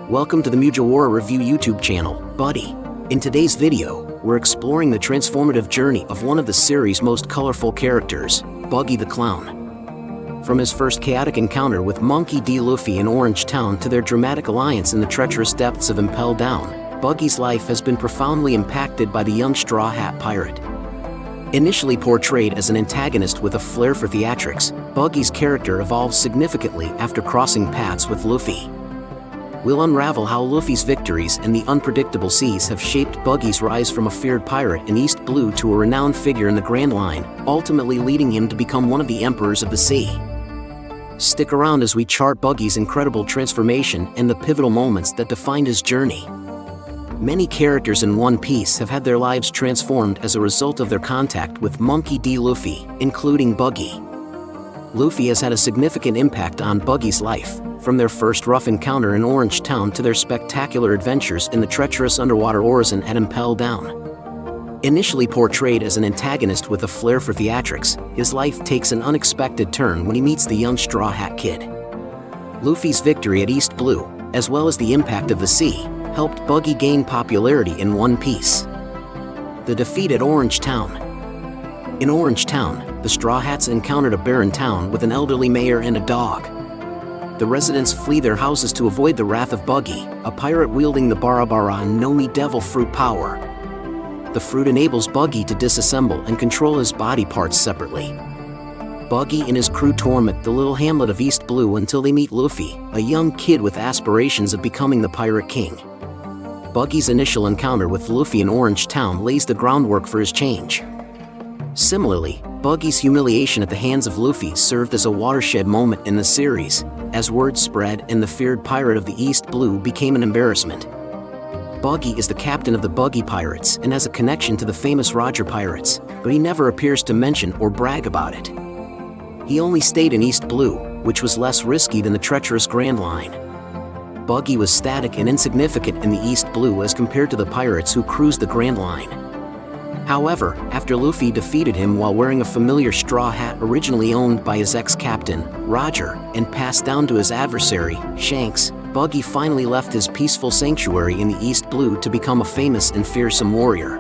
Welcome to the Mujiwara Review YouTube channel, Buddy. In today's video, we're exploring the transformative journey of one of the series' most colorful characters, Buggy the Clown. From his first chaotic encounter with Monkey D. Luffy in Orange Town to their dramatic alliance in the treacherous depths of Impel Down, Buggy's life has been profoundly impacted by the young Straw Hat Pirate. Initially portrayed as an antagonist with a flair for theatrics, Buggy's character evolves significantly after crossing paths with Luffy. We'll unravel how Luffy's victories and the unpredictable seas have shaped Buggy's rise from a feared pirate in East Blue to a renowned figure in the Grand Line, ultimately leading him to become one of the emperors of the sea. Stick around as we chart Buggy's incredible transformation and the pivotal moments that defined his journey. Many characters in One Piece have had their lives transformed as a result of their contact with Monkey D. Luffy, including Buggy. Luffy has had a significant impact on Buggy's life, from their first rough encounter in Orange Town to their spectacular adventures in the treacherous underwater Orison at Impel Down. Initially portrayed as an antagonist with a flair for theatrics, his life takes an unexpected turn when he meets the young Straw Hat Kid. Luffy's victory at East Blue, as well as the impact of the sea, helped Buggy gain popularity in One Piece. The defeat at Orange Town. In Orange Town, the Straw Hats encountered a barren town with an elderly mayor and a dog. The residents flee their houses to avoid the wrath of Buggy, a pirate wielding the Barabara and Nomi devil fruit power. The fruit enables Buggy to disassemble and control his body parts separately. Buggy and his crew torment the little hamlet of East Blue until they meet Luffy, a young kid with aspirations of becoming the Pirate King. Buggy's initial encounter with Luffy in Orange Town lays the groundwork for his change. Similarly, Buggy's humiliation at the hands of Luffy served as a watershed moment in the series, as word spread and the feared pirate of the East Blue became an embarrassment. Buggy is the captain of the Buggy Pirates and has a connection to the famous Roger Pirates, but he never appears to mention or brag about it. He only stayed in East Blue, which was less risky than the treacherous Grand Line. Buggy was static and insignificant in the East Blue as compared to the pirates who cruised the Grand Line. However, after Luffy defeated him while wearing a familiar straw hat originally owned by his ex-captain, Roger, and passed down to his adversary, Shanks, Buggy finally left his peaceful sanctuary in the East Blue to become a famous and fearsome warrior.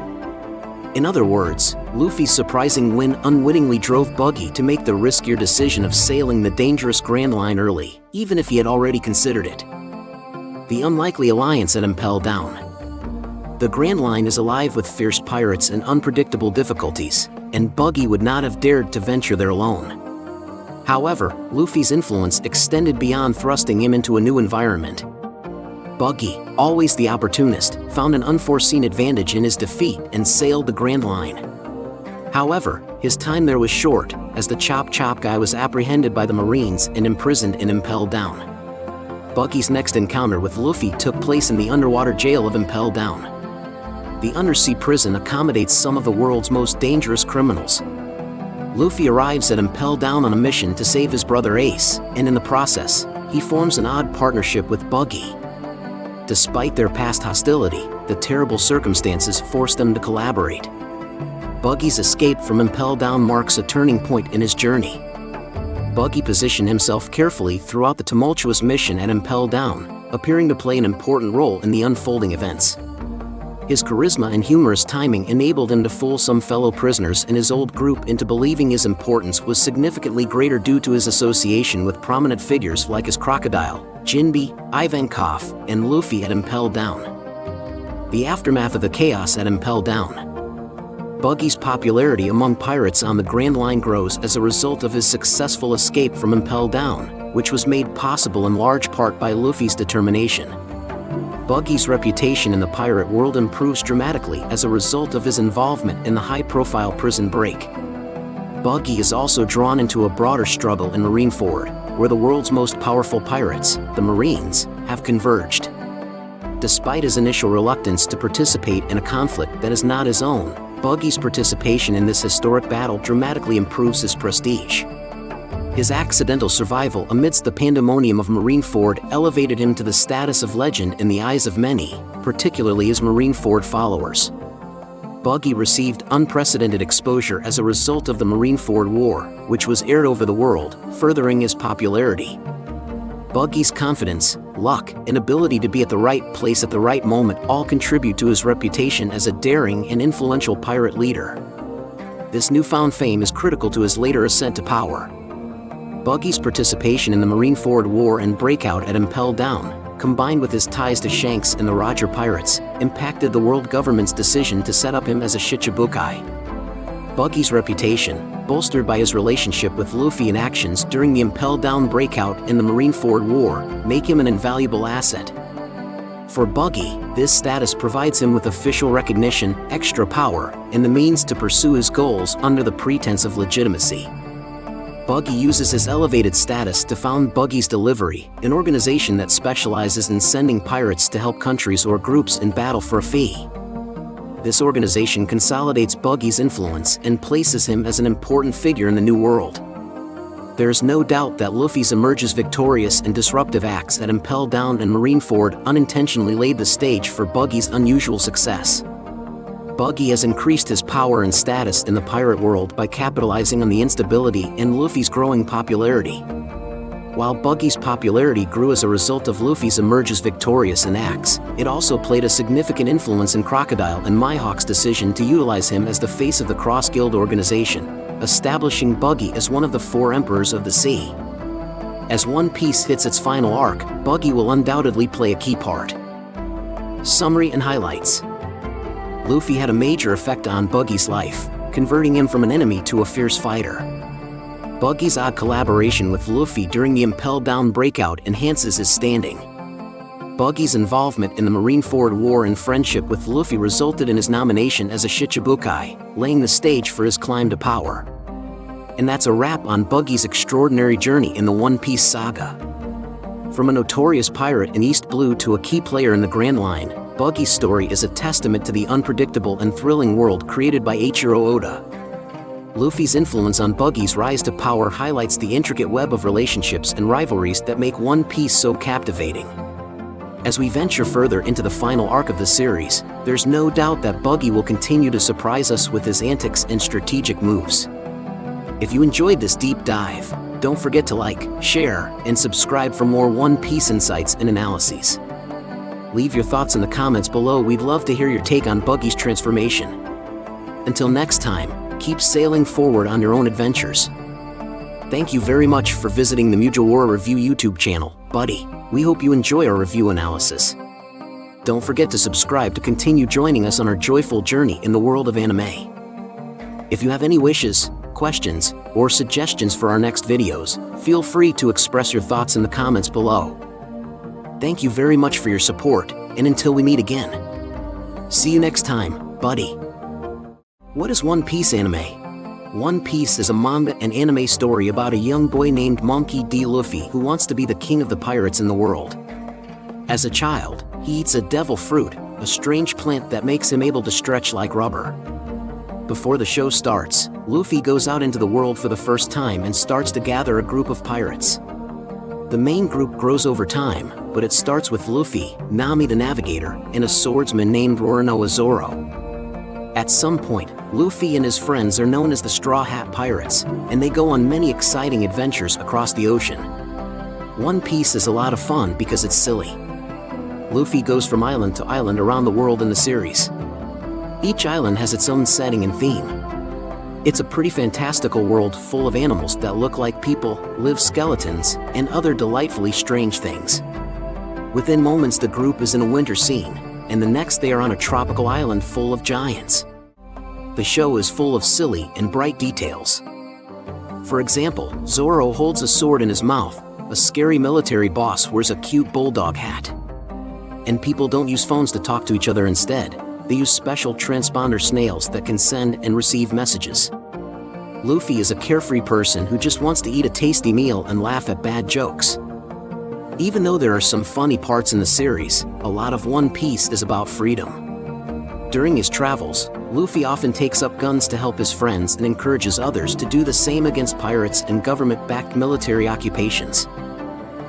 In other words, Luffy's surprising win unwittingly drove Buggy to make the riskier decision of sailing the dangerous Grand Line early, even if he had already considered it. The unlikely alliance at Impel Down. The Grand Line is alive with fierce pirates and unpredictable difficulties, and Buggy would not have dared to venture there alone. However, Luffy's influence extended beyond thrusting him into a new environment. Buggy, always the opportunist, found an unforeseen advantage in his defeat and sailed the Grand Line. However, his time there was short, as the Chop Chop guy was apprehended by the Marines and imprisoned in Impel Down. Buggy's next encounter with Luffy took place in the underwater jail of Impel Down. The undersea prison accommodates some of the world's most dangerous criminals. Luffy arrives at Impel Down on a mission to save his brother Ace, and in the process, he forms an odd partnership with Buggy. Despite their past hostility, the terrible circumstances force them to collaborate. Buggy's escape from Impel Down marks a turning point in his journey. Buggy positioned himself carefully throughout the tumultuous mission at Impel Down, appearing to play an important role in the unfolding events. His charisma and humorous timing enabled him to fool some fellow prisoners in his old group into believing his importance was significantly greater due to his association with prominent figures like his Crocodile, Jinbe, Ivankov, and Luffy at Impel Down. The aftermath of the chaos at Impel Down. Buggy's popularity among pirates on the Grand Line grows as a result of his successful escape from Impel Down, which was made possible in large part by Luffy's determination. Buggy's reputation in the pirate world improves dramatically as a result of his involvement in the high-profile prison break. Buggy is also drawn into a broader struggle in Marineford, where the world's most powerful pirates, the Marines, have converged. Despite his initial reluctance to participate in a conflict that is not his own, Buggy's participation in this historic battle dramatically improves his prestige. His accidental survival amidst the pandemonium of Marineford elevated him to the status of legend in the eyes of many, particularly his Marineford followers. Buggy received unprecedented exposure as a result of the Marineford War, which was aired over the world, furthering his popularity. Buggy's confidence, luck, and ability to be at the right place at the right moment all contribute to his reputation as a daring and influential pirate leader. This newfound fame is critical to his later ascent to power. Buggy's participation in the Marineford War and breakout at Impel Down, combined with his ties to Shanks and the Roger Pirates, impacted the world government's decision to set up him as a Shichibukai. Buggy's reputation, bolstered by his relationship with Luffy and actions during the Impel Down breakout in the Marineford War, make him an invaluable asset. For Buggy, this status provides him with official recognition, extra power, and the means to pursue his goals under the pretense of legitimacy. Buggy uses his elevated status to found Buggy's Delivery, an organization that specializes in sending pirates to help countries or groups in battle for a fee. This organization consolidates Buggy's influence and places him as an important figure in the New World. There is no doubt that Luffy's emerges victorious and disruptive acts at Impel Down and Marineford unintentionally laid the stage for Buggy's unusual success. Buggy has increased his power and status in the pirate world by capitalizing on the instability and Luffy's growing popularity. While Buggy's popularity grew as a result of Luffy's emerges victorious in acts, it also played a significant influence in Crocodile and Mihawk's decision to utilize him as the face of the Cross Guild organization, establishing Buggy as one of the 4 Emperors of the Sea. As One Piece hits its final arc, Buggy will undoubtedly play a key part. Summary and highlights. Luffy had a major effect on Buggy's life, converting him from an enemy to a fierce fighter. Buggy's odd collaboration with Luffy during the Impel Down breakout enhances his standing. Buggy's involvement in the Marineford War and friendship with Luffy resulted in his nomination as a Shichibukai, laying the stage for his climb to power. And that's a wrap on Buggy's extraordinary journey in the One Piece saga. From a notorious pirate in East Blue to a key player in the Grand Line, Buggy's story is a testament to the unpredictable and thrilling world created by Eiichiro Oda. Luffy's influence on Buggy's rise to power highlights the intricate web of relationships and rivalries that make One Piece so captivating. As we venture further into the final arc of the series, there's no doubt that Buggy will continue to surprise us with his antics and strategic moves. If you enjoyed this deep dive, don't forget to like, share, and subscribe for more One Piece insights and analyses. Leave your thoughts in the comments below. We'd love to hear your take on Buggy's transformation. Until next time, keep sailing forward on your own adventures. Thank you very much for visiting the Mugiwara Review YouTube channel, buddy. We hope you enjoy our review analysis. Don't forget to subscribe to continue joining us on our joyful journey in the world of anime. If you have any wishes, questions, or suggestions for our next videos, feel free to express your thoughts in the comments below. Thank you very much for your support, and until we meet again. See you next time, buddy. What is One Piece anime? One Piece is a manga and anime story about a young boy named Monkey D. Luffy who wants to be the king of the pirates in the world. As a child, he eats a devil fruit, a strange plant that makes him able to stretch like rubber. Before the show starts, Luffy goes out into the world for the first time and starts to gather a group of pirates. The main group grows over time, but it starts with Luffy, Nami the Navigator, and a swordsman named Roronoa Zoro. At some point, Luffy and his friends are known as the Straw Hat Pirates, and they go on many exciting adventures across the ocean. One Piece is a lot of fun because it's silly. Luffy goes from island to island around the world in the series. Each island has its own setting and theme. It's a pretty fantastical world full of animals that look like people, live skeletons, and other delightfully strange things. Within moments the group is in a winter scene, and the next they are on a tropical island full of giants. The show is full of silly and bright details. For example, Zoro holds a sword in his mouth, a scary military boss wears a cute bulldog hat. And people don't use phones to talk to each other instead. They use special transponder snails that can send and receive messages. Luffy is a carefree person who just wants to eat a tasty meal and laugh at bad jokes. Even though there are some funny parts in the series, a lot of One Piece is about freedom. During his travels, Luffy often takes up guns to help his friends and encourages others to do the same against pirates and government-backed military occupations.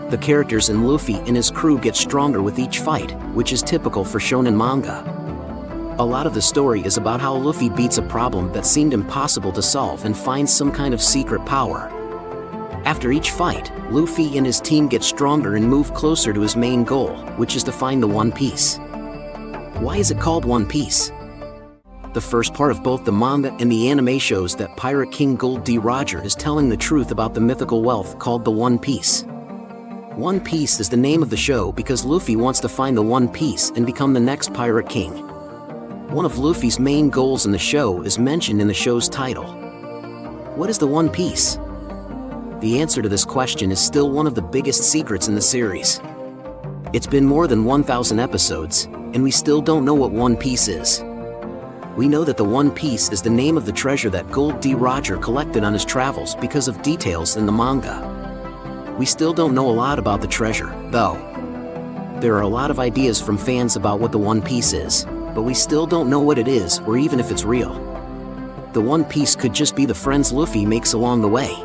The characters in Luffy and his crew get stronger with each fight, which is typical for shonen manga. A lot of the story is about how Luffy beats a problem that seemed impossible to solve and finds some kind of secret power. After each fight, Luffy and his team get stronger and move closer to his main goal, which is to find the One Piece. Why is it called One Piece? The first part of both the manga and the anime shows that Pirate King Gold D. Roger is telling the truth about the mythical wealth called the One Piece. One Piece is the name of the show because Luffy wants to find the One Piece and become the next Pirate King. One of Luffy's main goals in the show is mentioned in the show's title. What is the One Piece? The answer to this question is still one of the biggest secrets in the series. It's been more than 1,000 episodes, and we still don't know what One Piece is. We know that the One Piece is the name of the treasure that Gold D. Roger collected on his travels because of details in the manga. We still don't know a lot about the treasure, though. There are a lot of ideas from fans about what the One Piece is, but we still don't know what it is or even if it's real. The One Piece could just be the friends Luffy makes along the way.